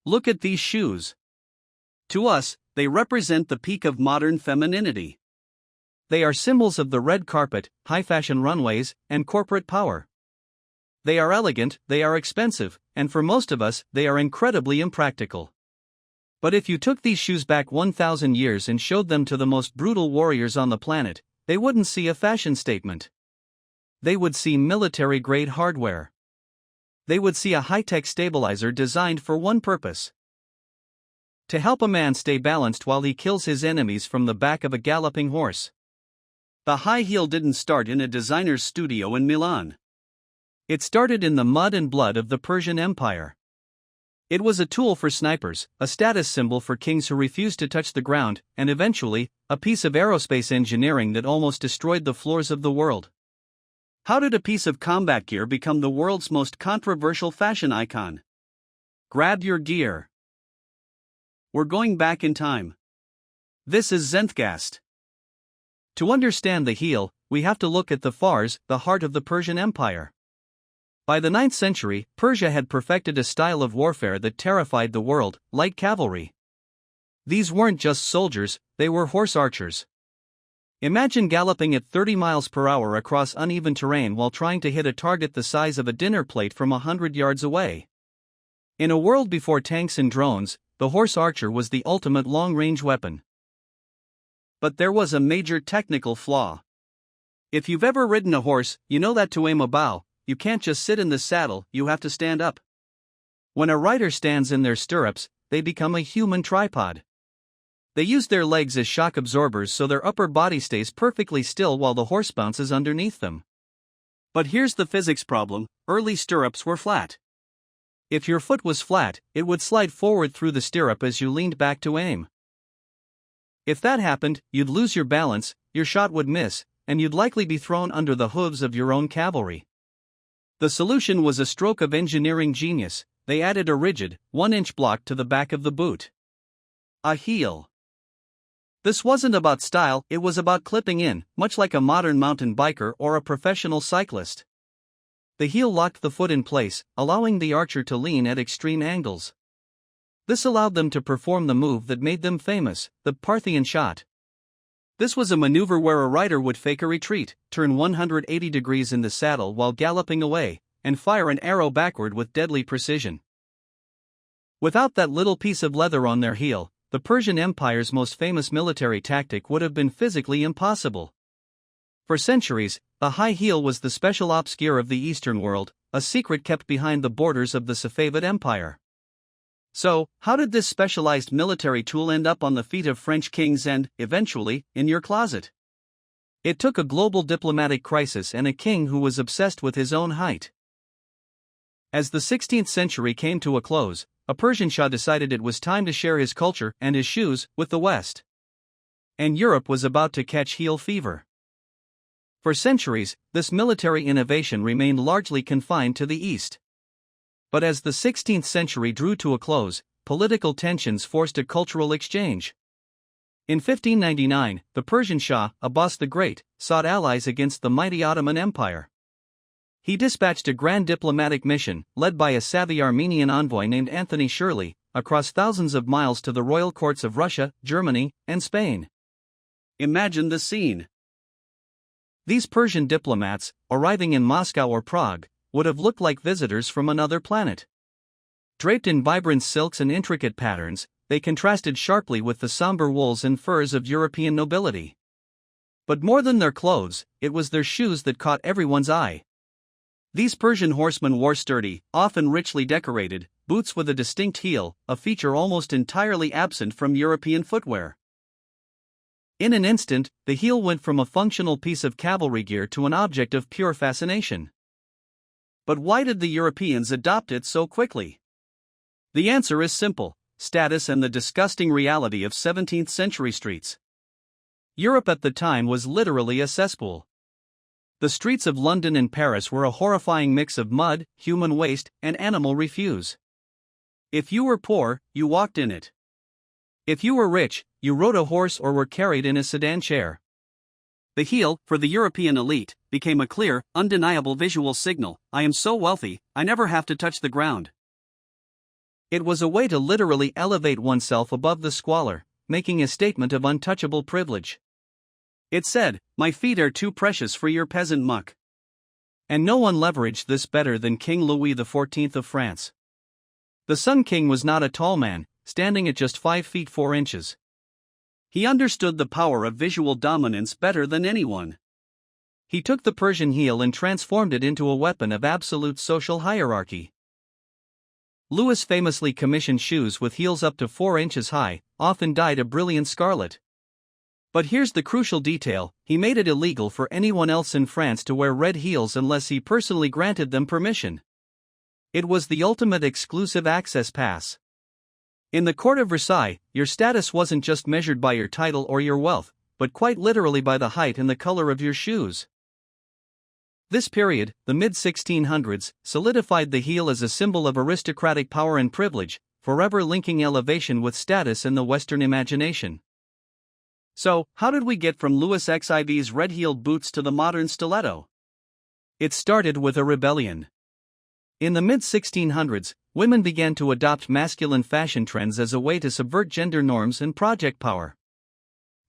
Look at these shoes. To us, they represent the peak of modern femininity. They are symbols of the red carpet, high-fashion runways, and corporate power. They are elegant, they are expensive, and for most of us, they are incredibly impractical. But if you took these shoes back 1,000 years and showed them to the most brutal warriors on the planet, they wouldn't see a fashion statement. They would see military-grade hardware. They would see a high-tech stabilizer designed for one purpose: to help a man stay balanced while he kills his enemies from the back of a galloping horse. The high heel didn't start in a designer's studio in Milan. It started in the mud and blood of the Persian Empire. It was a tool for snipers, a status symbol for kings who refused to touch the ground, and eventually, a piece of aerospace engineering that almost destroyed the floors of the world. How did a piece of combat gear become the world's most controversial fashion icon? Grab your gear. We're going back in time. This is Zenthgast. To understand the heel, we have to look at the Fars, the heart of the Persian Empire. By the 9th century, Persia had perfected a style of warfare that terrified the world: light cavalry. These weren't just soldiers, they were horse archers. Imagine galloping at 30 miles per hour across uneven terrain while trying to hit a target the size of a dinner plate from 100 yards away. In a world before tanks and drones, the horse archer was the ultimate long-range weapon. But there was a major technical flaw. If you've ever ridden a horse, you know that to aim a bow, you can't just sit in the saddle, you have to stand up. When a rider stands in their stirrups, they become a human tripod. They use their legs as shock absorbers so their upper body stays perfectly still while the horse bounces underneath them. But here's the physics problem: early stirrups were flat. If your foot was flat, it would slide forward through the stirrup as you leaned back to aim. If that happened, you'd lose your balance, your shot would miss, and you'd likely be thrown under the hooves of your own cavalry. The solution was a stroke of engineering genius: they added a rigid, 1-inch block to the back of the boot. A heel. This wasn't about style, it was about clipping in, much like a modern mountain biker or a professional cyclist. The heel locked the foot in place, allowing the archer to lean at extreme angles. This allowed them to perform the move that made them famous, the Parthian Shot. This was a maneuver where a rider would fake a retreat, turn 180 degrees in the saddle while galloping away, and fire an arrow backward with deadly precision. Without that little piece of leather on their heel, the Persian Empire's most famous military tactic would have been physically impossible. For centuries, the high heel was the special ops gear of the Eastern world, a secret kept behind the borders of the Safavid Empire. So, how did this specialized military tool end up on the feet of French kings and, eventually, in your closet? It took a global diplomatic crisis and a king who was obsessed with his own height. As the 16th century came to a close, a Persian Shah decided it was time to share his culture and his shoes with the West. And Europe was about to catch heel fever. For centuries, this military innovation remained largely confined to the East. But as the 16th century drew to a close, political tensions forced a cultural exchange. In 1599, the Persian Shah, Abbas the Great, sought allies against the mighty Ottoman Empire. He dispatched a grand diplomatic mission, led by a savvy Armenian envoy named Anthony Shirley, across thousands of miles to the royal courts of Russia, Germany, and Spain. Imagine the scene. These Persian diplomats, arriving in Moscow or Prague, would have looked like visitors from another planet. Draped in vibrant silks and intricate patterns, they contrasted sharply with the somber wools and furs of European nobility. But more than their clothes, it was their shoes that caught everyone's eye. These Persian horsemen wore sturdy, often richly decorated, boots with a distinct heel, a feature almost entirely absent from European footwear. In an instant, the heel went from a functional piece of cavalry gear to an object of pure fascination. But why did the Europeans adopt it so quickly? The answer is simple: status and the disgusting reality of 17th century streets. Europe at the time was literally a cesspool. The streets of London and Paris were a horrifying mix of mud, human waste, and animal refuse. If you were poor, you walked in it. If you were rich, you rode a horse or were carried in a sedan chair. The heel, for the European elite, became a clear, undeniable visual signal: I am so wealthy, I never have to touch the ground. It was a way to literally elevate oneself above the squalor, making a statement of untouchable privilege. It said, "My feet are too precious for your peasant muck." And no one leveraged this better than King Louis XIV of France. The Sun King was not a tall man, standing at just 5 feet 4 inches. He understood the power of visual dominance better than anyone. He took the Persian heel and transformed it into a weapon of absolute social hierarchy. Louis famously commissioned shoes with heels up to 4 inches high, often dyed a brilliant scarlet. But here's the crucial detail: he made it illegal for anyone else in France to wear red heels unless he personally granted them permission. It was the ultimate exclusive access pass. In the court of Versailles, your status wasn't just measured by your title or your wealth, but quite literally by the height and the color of your shoes. This period, the mid-1600s, solidified the heel as a symbol of aristocratic power and privilege, forever linking elevation with status in the Western imagination. So, how did we get from Louis XIV's red-heeled boots to the modern stiletto? It started with a rebellion. In the mid-1600s, women began to adopt masculine fashion trends as a way to subvert gender norms and project power.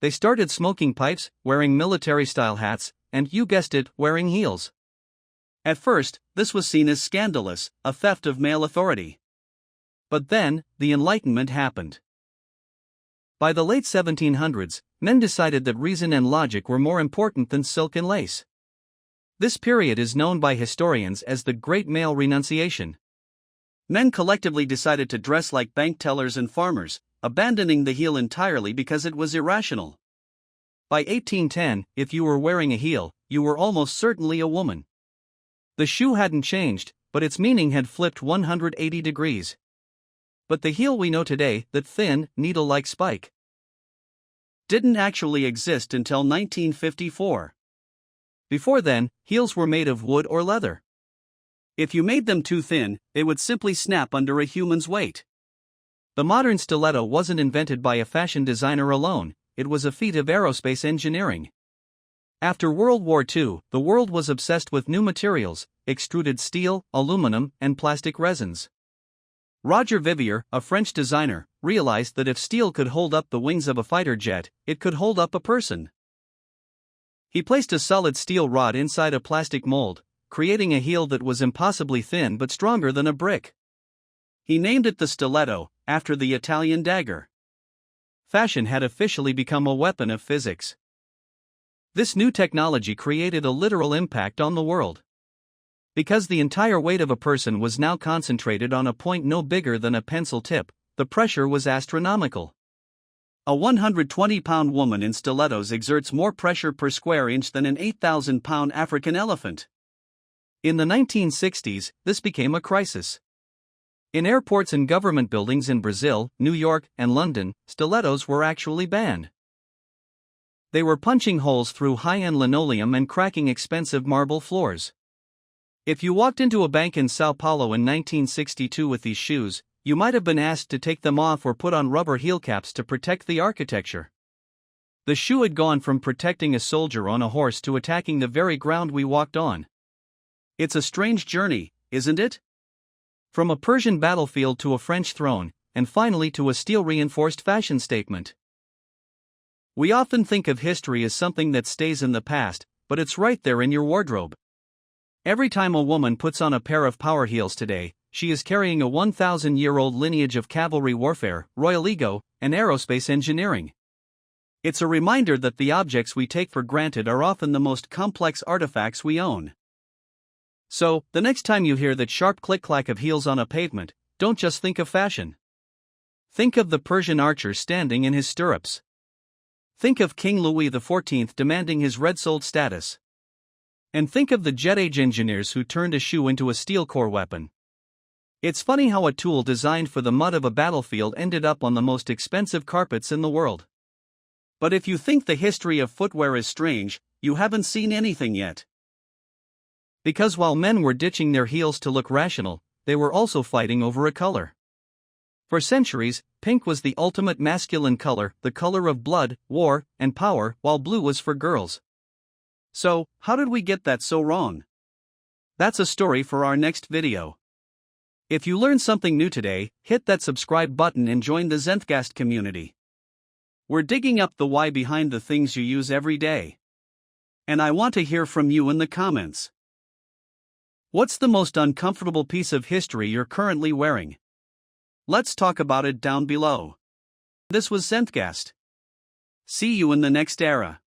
They started smoking pipes, wearing military-style hats, and, you guessed it, wearing heels. At first, this was seen as scandalous, a theft of male authority. But then, the Enlightenment happened. By the late 1700s, men decided that reason and logic were more important than silk and lace. This period is known by historians as the Great Male Renunciation. Men collectively decided to dress like bank tellers and farmers, abandoning the heel entirely because it was irrational. By 1810, if you were wearing a heel, you were almost certainly a woman. The shoe hadn't changed, but its meaning had flipped 180 degrees. But the heel we know today, that thin, needle-like spike, didn't actually exist until 1954. Before then, heels were made of wood or leather. If you made them too thin, they would simply snap under a human's weight. The modern stiletto wasn't invented by a fashion designer alone, it was a feat of aerospace engineering. After World War II, the world was obsessed with new materials: extruded steel, aluminum, and plastic resins. Roger Vivier, a French designer, realized that if steel could hold up the wings of a fighter jet, it could hold up a person. He placed a solid steel rod inside a plastic mold, creating a heel that was impossibly thin but stronger than a brick. He named it the stiletto, after the Italian dagger. Fashion had officially become a weapon of physics. This new technology created a literal impact on the world. Because the entire weight of a person was now concentrated on a point no bigger than a pencil tip, the pressure was astronomical. A 120-pound woman in stilettos exerts more pressure per square inch than an 8,000-pound African elephant. In the 1960s, this became a crisis. In airports and government buildings in Brazil, New York, and London, stilettos were actually banned. They were punching holes through high-end linoleum and cracking expensive marble floors. If you walked into a bank in Sao Paulo in 1962 with these shoes, you might have been asked to take them off or put on rubber heel caps to protect the architecture. The shoe had gone from protecting a soldier on a horse to attacking the very ground we walked on. It's a strange journey, isn't it? From a Persian battlefield to a French throne, and finally to a steel-reinforced fashion statement. We often think of history as something that stays in the past, but it's right there in your wardrobe. Every time a woman puts on a pair of power heels today, she is carrying a 1,000-year-old lineage of cavalry warfare, royal ego, and aerospace engineering. It's a reminder that the objects we take for granted are often the most complex artifacts we own. So, the next time you hear that sharp click-clack of heels on a pavement, don't just think of fashion. Think of the Persian archer standing in his stirrups. Think of King Louis XIV demanding his red-soled status. And think of the jet-age engineers who turned a shoe into a steel core weapon. It's funny how a tool designed for the mud of a battlefield ended up on the most expensive carpets in the world. But if you think the history of footwear is strange, you haven't seen anything yet. Because while men were ditching their heels to look rational, they were also fighting over a color. For centuries, pink was the ultimate masculine color, the color of blood, war, and power, while blue was for girls. So, how did we get that so wrong? That's a story for our next video. If you learned something new today, hit that subscribe button and join the Zenthgast community. We're digging up the why behind the things you use every day. And I want to hear from you in the comments. What's the most uncomfortable piece of history you're currently wearing? Let's talk about it down below. This was Zenthgast. See you in the next era.